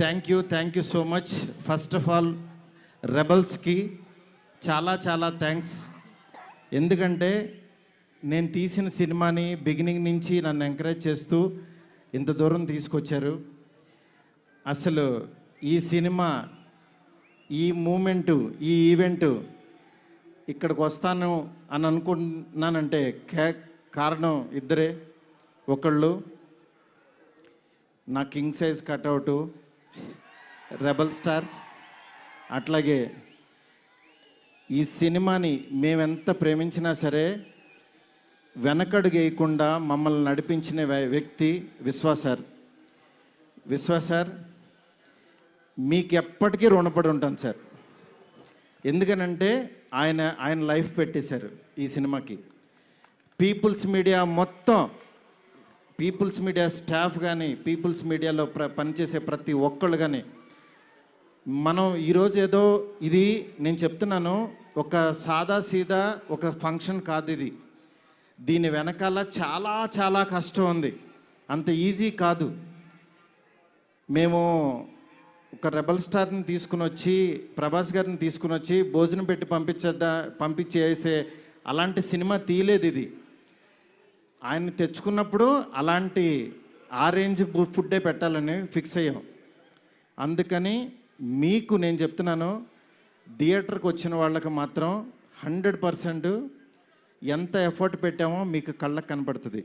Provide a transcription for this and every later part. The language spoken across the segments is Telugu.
Thank you so much. First of all రెబల్స్కి చాలా చాలా థ్యాంక్స్. ఎందుకంటే నేను తీసిన సినిమాని బిగినింగ్ నుంచి నన్ను ఎంకరేజ్ చేస్తూ ఇంత దూరం తీసుకొచ్చారు. అసలు ఈ సినిమా, ఈ మూమెంటు, ఈ ఈవెంటు ఇక్కడికి వస్తాను అని అనుకుంటున్నానంటే కారణం ఇద్దరే. ఒకళ్ళు నా కింగ్ సైజ్ కట్అవుటు రెబల్ స్టార్, అట్లాగే ఈ సినిమాని మేమెంత ప్రేమించినా సరే వెనకడుగు వేయకుండా మమ్మల్ని నడిపించిన వ్యక్తి విశ్వాసార్. విశ్వాసార్ మీకు ఎప్పటికీ రుణపడి ఉంటాను సార్. ఎందుకనంటే ఆయన లైఫ్ పెట్టేశారు ఈ సినిమాకి. పీపుల్స్ మీడియా మొత్తం, పీపుల్స్ మీడియా స్టాఫ్ కానీ, పీపుల్స్ మీడియాలో పనిచేసే ప్రతి ఒక్కళ్ళు కానీ, మనం ఈరోజు ఏదో ఇది నేను చెప్తున్నాను, ఒక సాదా సీదా ఒక ఫంక్షన్ కాదు ఇది. దీని వెనకాల చాలా చాలా కష్టం ఉంది, అంత ఈజీ కాదు. మేము ఒక రెబల్ స్టార్ని తీసుకుని వచ్చి, ప్రభాస్ గారిని తీసుకుని వచ్చి భోజనం పెట్టి పంపించేసే అలాంటి సినిమా తీయలేదు ఇది. ఆయన్ని తెచ్చుకున్నప్పుడు అలాంటి ఆ రేంజ్ ఫుడ్డే పెట్టాలని ఫిక్స్ అయ్యాం. అందుకని మీకు నేను చెప్తున్నాను, థియేటర్కి వచ్చిన వాళ్ళకి మాత్రం 100% ఎంత ఎఫర్ట్ పెట్టామో మీకు కళ్ళకు కనపడుతుంది.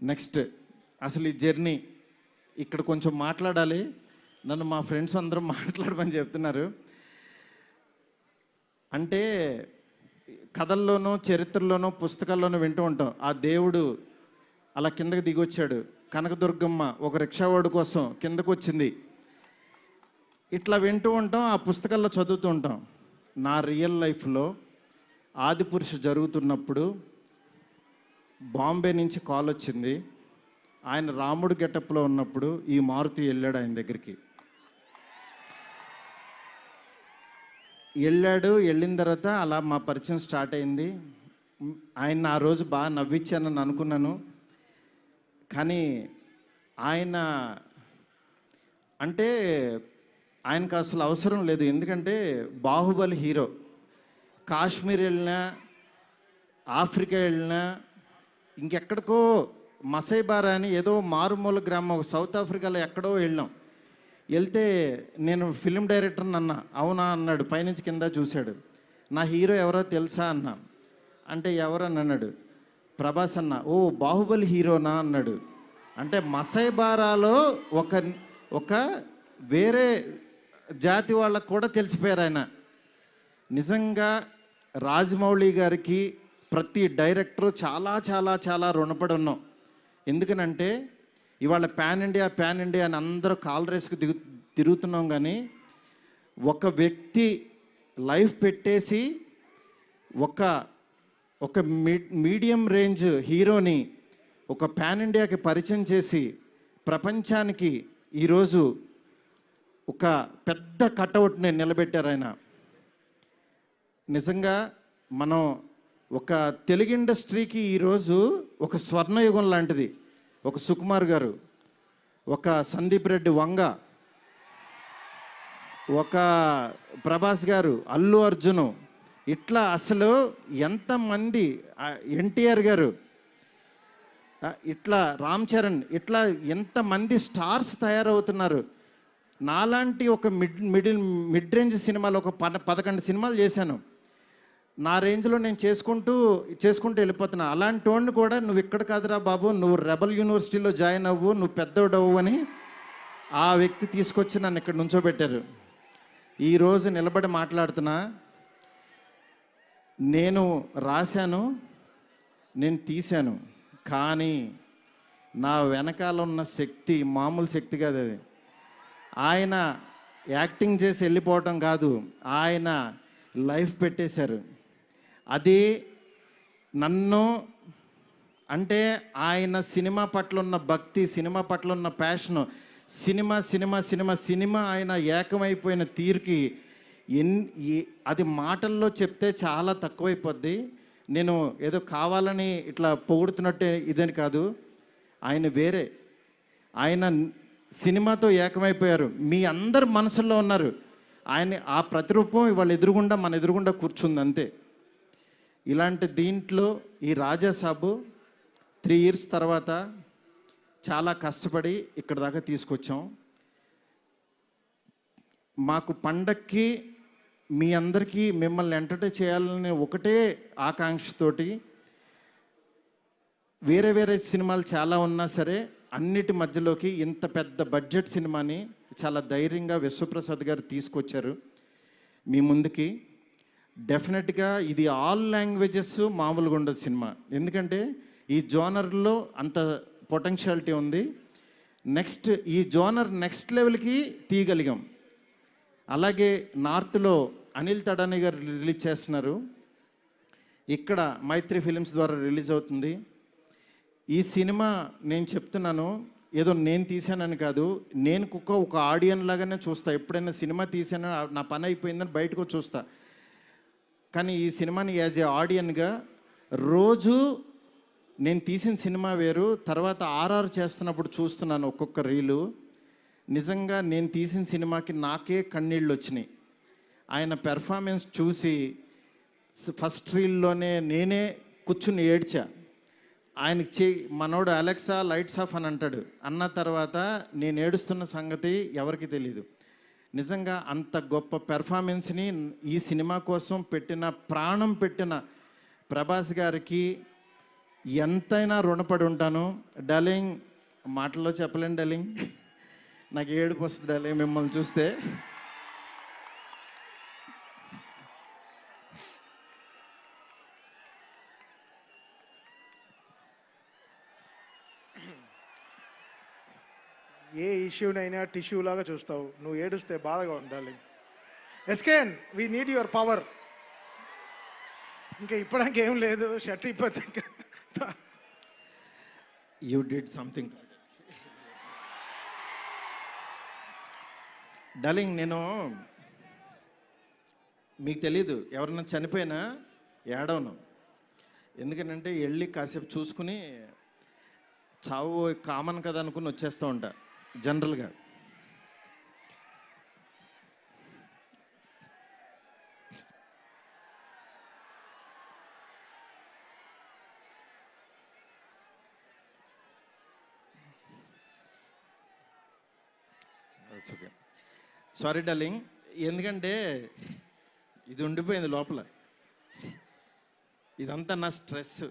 నెక్స్ట్ అసలు ఈ జర్నీ ఇక్కడ కొంచెం మాట్లాడాలి. నన్ను మా ఫ్రెండ్స్ అందరూ మాట్లాడమని చెప్తున్నారు. అంటే కథల్లోనూ, చరిత్రలోనూ, పుస్తకాల్లోనూ వింటూ ఉంటాం, ఆ దేవుడు అలా కిందకి దిగొచ్చాడు, కనకదుర్గమ్మ ఒక రిక్షావాడు కోసం కిందకు వచ్చింది, ఇట్లా వింటూ ఉంటాం, ఆ పుస్తకాల్లో చదువుతూ ఉంటాం. నా రియల్ లైఫ్లో ఆదిపురుషు జరుగుతున్నప్పుడు బాంబే నుంచి కాల్ వచ్చింది. ఆయన రాముడు గెటప్లో ఉన్నప్పుడు ఈ మారుతి వెళ్ళాడు ఆయన దగ్గరికి. వెళ్ళిన తర్వాత అలా మా పరిచయం స్టార్ట్ అయింది. ఆయన ఆ రోజు బాగా నవ్వించానని అనుకున్నాను. కానీ ఆయన అంటే ఆయనకు అసలు అవసరం లేదు. ఎందుకంటే బాహుబలి హీరో. కాశ్మీర్ వెళ్ళినా, ఆఫ్రికా వెళ్ళినా, ఇంకెక్కడికో మసైబారా అని ఏదో మారుమూల గ్రామం సౌత్ ఆఫ్రికాలో ఎక్కడో వెళ్ళాం. వెళ్తే నేను ఫిల్మ్ డైరెక్టర్ని అన్నా. అవునా అన్నాడు, పైనుంచి కింద చూశాడు. నా హీరో ఎవరో తెలుసా అన్నా. అంటే ఎవరని అన్నాడు. ప్రభాస్ అన్న. ఓ బాహుబలి హీరోనా అన్నాడు. అంటే మసైబారాలో ఒక వేరే జాతి వాళ్ళకు కూడా తెలిసిపోయారు ఆయన. నిజంగా రాజమౌళి గారికి ప్రతి డైరెక్టరు చాలా చాలా చాలా రుణపడి ఉన్నాం. ఎందుకనంటే ఇవాళ పాన్ ఇండియా అని అందరూ కాల్ రేస్కి తిరుగుతున్నాం. కానీ ఒక వ్యక్తి లైఫ్ పెట్టేసి ఒక మీడియం రేంజ్ హీరోని ఒక పాన్ ఇండియాకి పరిచయం చేసి ప్రపంచానికి ఈరోజు ఒక పెద్ద కటౌట్ని నిలబెట్టారు ఆయన. నిజంగా మనం ఒక తెలుగు ఇండస్ట్రీకి ఈరోజు ఒక స్వర్ణయుగం లాంటిది. ఒక సుకుమార్ గారు, ఒక సందీప్ రెడ్డి వంగ, ఒక ప్రభాస్ గారు, అల్లు అర్జును, ఇట్లా అసలు ఎంతమంది, ఎన్టీఆర్ గారు, ఇట్లా రామ్ చరణ్, ఇట్లా ఎంతమంది స్టార్స్ తయారవుతున్నారు. నాలాంటి ఒక మిడ్ రేంజ్ సినిమాలు ఒక 11 సినిమాలు చేశాను. నా రేంజ్లో నేను చేసుకుంటూ వెళ్ళిపోతున్నా. అలాంటి వాడిని కూడా నువ్వు ఇక్కడ కాదురా బాబు, నువ్వు రెబల్ యూనివర్సిటీలో జాయిన్ అవ్వు, నువ్వు పెద్దోడవు అని ఆ వ్యక్తి తీసుకొచ్చి నన్ను ఇక్కడ నుంచోబెట్టారు. ఈరోజు నిలబడి మాట్లాడుతున్నా. నేను రాశాను, నేను తీశాను, కానీ నా వెనకాల ఉన్న శక్తి మామూలు శక్తి కాదు. అది ఆయన యాక్టింగ్ చేసి వెళ్ళిపోవటం కాదు, ఆయన లైఫ్ పెట్టేశారు. అది నన్ను అంటే ఆయన సినిమా పట్ల ఉన్న భక్తి, సినిమా పట్ల ఉన్న ప్యాషను, సినిమా ఆయన ఏకమైపోయిన తీరుకి అది మాటల్లో చెప్తే చాలా తక్కువైపోద్ది. నేను ఏదో కావాలని ఇట్లా పొగుడుతున్నట్టే ఇదని కాదు. ఆయన వేరే. ఆయన సినిమాతో ఏకమైపోయారు. మీ అందరి మనసుల్లో ఉన్నారు. ఆయన ఆ ప్రతిరూపం ఇవాళ ఎదురుగుండా మన ఎదురుగుండా కూర్చుంది అంతే. ఇలాంటి దీంట్లో ఈ రాజాసాబు 3 ఇయర్స్ తర్వాత చాలా కష్టపడి ఇక్కడ దాకా తీసుకొచ్చాం. మాకు పండక్కి మీ అందరికీ మిమ్మల్ని ఎంటర్టైన్ చేయాలని ఒకటే ఆకాంక్షతోటి వేరే వేరే సినిమాలు చాలా ఉన్నా సరే అన్నిటి మధ్యలోకి ఇంత పెద్ద బడ్జెట్ సినిమాని చాలా ధైర్యంగా విశ్వప్రసాద్ గారు తీసుకొచ్చారు మీ ముందుకి. డెఫినెట్గా ఇది ఆల్ లాంగ్వేజెస్ మామూలుగా ఉండదు సినిమా, ఎందుకంటే ఈ జోనర్లో అంత పొటెన్షియాలిటీ ఉంది. నెక్స్ట్ ఈ జోనర్ నెక్స్ట్ లెవెల్కి తీయగలిగాం. అలాగే నార్త్లో అనిల్ తడాని గారు రిలీజ్ చేస్తున్నారు, ఇక్కడ మైత్రి ఫిలిమ్స్ ద్వారా రిలీజ్ అవుతుంది. ఈ సినిమా నేను చెప్తున్నాను, ఏదో నేను తీసానని కాదు, నేను ఒక ఆడియన్ లాగానే చూస్తా. ఎప్పుడైనా సినిమా తీసానో నా పని అయిపోయిందని బయటకు చూస్తా. కానీ ఈ సినిమాని యాజ్ ఏ ఆడియన్గా రోజు నేను తీసిన సినిమా వేరు, తర్వాత ఆర్ఆర్ చేస్తున్నప్పుడు చూస్తున్నాను ఒక్కొక్క రీలు. నిజంగా నేను తీసిన సినిమాకి నాకే కన్నీళ్ళు వచ్చినాయి. ఆయన పెర్ఫార్మెన్స్ చూసి ఫస్ట్ రీల్లోనే నేనే కూర్చుని ఏడ్చా. ఆయనకి మనోడు అలెక్సా లైట్స్ ఆఫ్ అని అంటాడు, అన్న తర్వాత నేను ఏడుస్తున్న సంగతి ఎవరికి తెలీదు. నిజంగా అంత గొప్ప పెర్ఫార్మెన్స్ని ఈ సినిమా కోసం పెట్టిన ప్రాణం పెట్టిన ప్రభాస్ గారికి ఎంతైనా రుణపడి ఉంటాను. డార్లింగ్, మాటల్లో చెప్పలేను డార్లింగ్, నాకు ఏడుపు వస్తుంది డార్లింగ్ మిమ్మల్ని చూస్తే. ఏ ఇష్యూనైనా టిష్యూ లాగా చూస్తావు, నువ్వు ఏడుస్తే బాధగా ఉండాలి. ఎస్కేన్, వీ నీడ్ యువర్ పవర్. ఇంకా ఇప్పడానికి ఏం లేదు, షర్ట్ ఇప్పటి యూ డిడ్ సంథింగ్ డార్లింగ్. నేను మీకు తెలీదు, ఎవరన్నా చనిపోయినా ఏడవను. ఎందుకంటే వెళ్ళి కాసేపు చూసుకుని చావు కామన్ కదా అనుకుని వచ్చేస్తూ ఉంటా జనరల్గా. ఓకే, సారీ డార్లింగ్, ఎందుకంటే ఇది ఉండిపోయింది లోపల, ఇదంతా నా stress.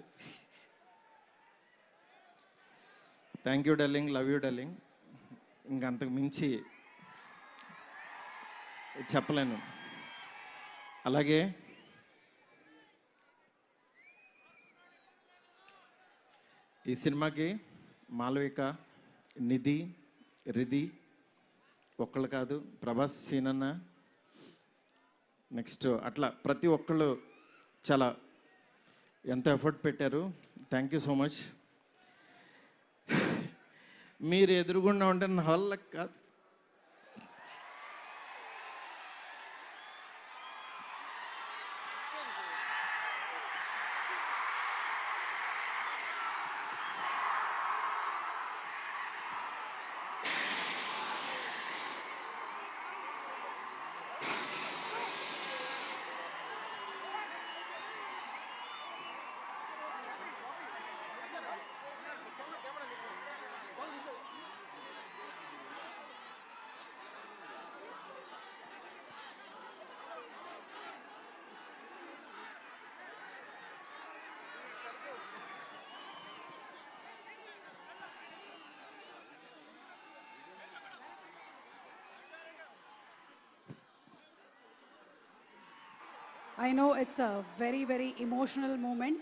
Thank you darling, love you darling. ఇంకంతకు మించి చెప్పలేను. అలాగే ఈ సినిమాకి మాలవిక, నిధి, రిధి ఒక్కళ్ళు కాదు, ప్రభాస్, సీనన్న, నెక్స్ట్ అట్లా ప్రతి ఒక్కళ్ళు చాలా ఎంత ఎఫర్ట్ పెట్టారు. Thank you so much. మీరు ఎదురుగుండా ఉంటే నా వల్ల కాదు. I know it's a very, very emotional moment.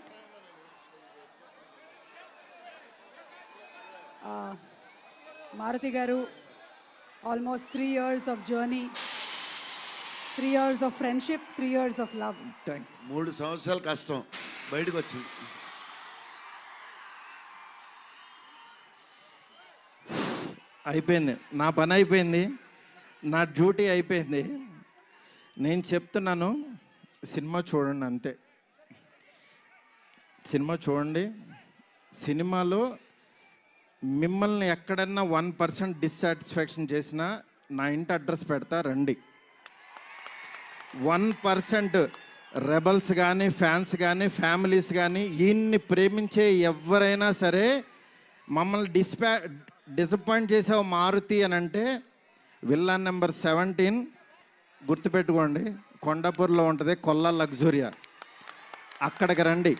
Maruti Garu, almost 3 years of journey, 3 years of friendship, 3 years of love. 3 సంవత్సరాలు కష్టం బయటకు వచ్చింది. అయిపోయింది, నా పని అయిపోయింది, నా డ్యూటీ అయిపోయింది. నేను చెప్తున్నాను, సినిమా చూడండి అంతే. సినిమా చూడండి. సినిమాలో మిమ్మల్ని ఎక్కడన్నా 1% డిస్సాటిస్ఫాక్షన్ చేసినా నా ఇంటి అడ్రస్ పెడతా రండి. 1% రెబల్స్ కానీ ఫ్యాన్స్ కానీ ఫ్యామిలీస్ కానీ ఈయన్ని ప్రేమించే ఎవరైనా సరే మమ్మల్ని డిసప్పాయింట్ చేసావు మారుతి అని అంటే విల్లా నెంబర్ 17 గుర్తుపెట్టుకోండి, కొండాపూర్లో ఉంటుంది, కొల్లా లగ్జూరియా, అక్కడికి రండి.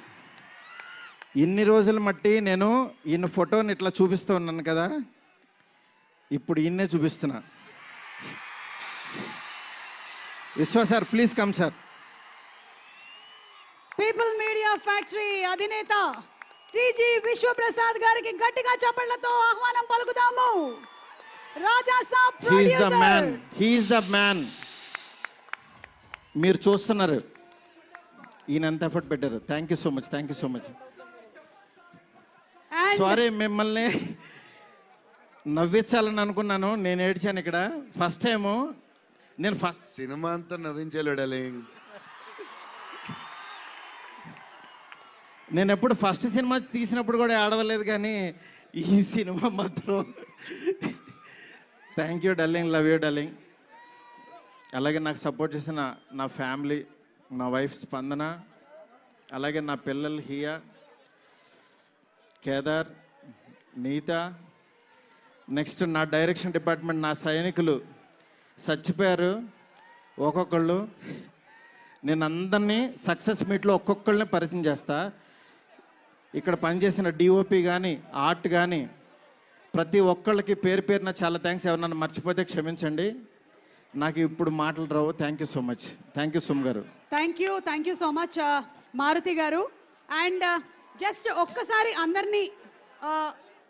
ఇన్ని రోజులు మట్టి నేను ఈయన ఫోటోని ఇట్లా చూపిస్తూ ఉన్నాను కదా, ఇప్పుడు ఈయన్నే చూపిస్తున్నా. Vishwa sir please come sir. People media factory అధినేత టీజీ విశ్వప్రసాద్ గారికి గట్టిగా చప్పట్లతో ఆహ్వానం పలుకుదాము. Raja Saab he's the producer. Man, he's the man. మీరు చూస్తున్నారు ఈయన ఎంత ఎఫర్ట్ పెట్టారు. Thank you so much, thank you so much. And sorry మిమ్మల్ని నవ్వించాలని అనుకున్నాను, నేను ఏడ్చాను ఇక్కడ. ఫస్ట్ టైము నేను సినిమా అంతా నవ్వించాడు డార్లింగ్. నేను ఎప్పుడు ఫస్ట్ సినిమా తీసినప్పుడు కూడా ఆడవలేదు, కానీ ఈ సినిమా మాత్రం thank you darling, love you darling. అలాగే నాకు సపోర్ట్ చేసిన నా ఫ్యామిలీ, నా వైఫ్ స్పందన, అలాగే నా పిల్లలు హియా, కేదార్, నీత, నెక్స్ట్ నా డైరెక్షన్ డిపార్ట్మెంట్ నా సైనికులు చచ్చిపోయారు ఒక్కొక్కళ్ళు. నేను అందరినీ సక్సెస్ మీట్లో ఒక్కొక్కళ్ళని పరిచయం చేస్తా. ఇక్కడ పనిచేసిన డిఓపి కానీ ఆర్ట్ కానీ ప్రతి ఒక్కళ్ళకి పేరు పేరున చాలా థ్యాంక్స్. ఎవరన్నా మర్చిపోతే క్షమించండి, నాకు ఇప్పుడు మాటలు రావు. Thank you so much. Thank you సుమ్ గారు. Thank you so much Maruthi గారు. అండ్ జస్ట్ ఒక్కసారి అందరినీ